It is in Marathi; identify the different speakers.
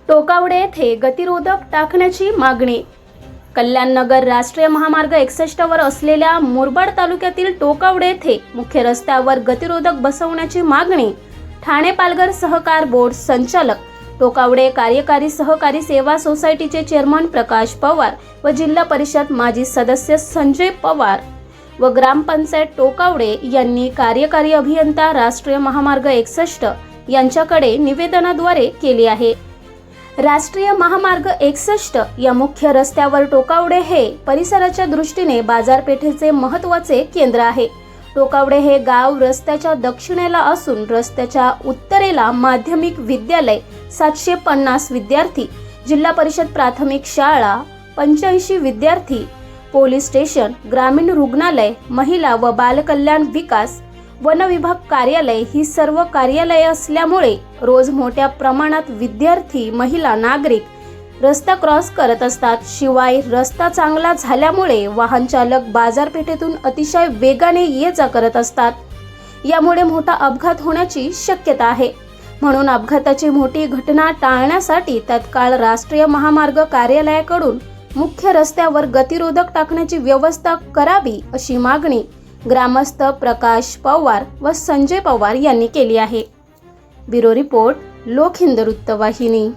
Speaker 1: टोकावडे येथे गतिरोधक टाकण्याची मागणी। कल्याणनगर राष्ट्रीय महामार्ग 61 वर असलेल्या मुरबाड तालुक्यातील टोकावडे येथे मुख्य रस्त्यावर गतिरोधक बसवण्याची मागणी ठाणे पालघर सहकार बोर्ड संचालक, टोकावडे कार्यकारी सहकारी सेवा सोसायटीचे चेअरमन प्रकाश पवार व जिल्हा परिषद माजी सदस्य संजय पवार व ग्रामपंचायत टोकावडे यांनी कार्यकारी अभियंता राष्ट्रीय महामार्ग 61 यांच्याकडे निवेदनाद्वारे केली आहे। राष्ट्रीय महामार्ग 61 या मुख्य रस्त्यावर टोकावडे हे परिसराच्या दृष्टीने बाजारपेठेचे महत्त्वाचे केंद्र आहे। टोकावडे हे गाव रस्त्याच्या दक्षिणेला असून रस्त्याच्या उत्तरेला माध्यमिक विद्यालय 750 विद्यार्थी, जिल्हा परिषद प्राथमिक शाळा 85 विद्यार्थी, पोलीस स्टेशन, ग्रामीण रुग्णालय, महिला व बाल कल्याण विकास, वन विभाग कार्यालय ही सर्व कार्यालये असल्यामुळे रोज मोठ्या प्रमाणात विद्यार्थी, महिला, नागरिक रस्ता क्रॉस करत असतात। शिवाय रस्ता चांगला झाल्यामुळे वाहन चालक बाजारपेठेतून अतिशय वेगाने ये जा करत असतात। यामुळे मोठा अपघात होण्याची शक्यता आहे। म्हणून अपघाताची मोठी घटना टाळण्यासाठी तत्काळ राष्ट्रीय महामार्ग कार्यालयाकडून मुख्य रस्त्यावर गतिरोधक टाकण्याची व्यवस्था करावी अशी मागणी ग्रामस्थ प्रकाश पवार व संजय पवार यांनी केली आहे। ब्युरो रिपोर्ट, लोकहिंद वृत्तवाहिनी।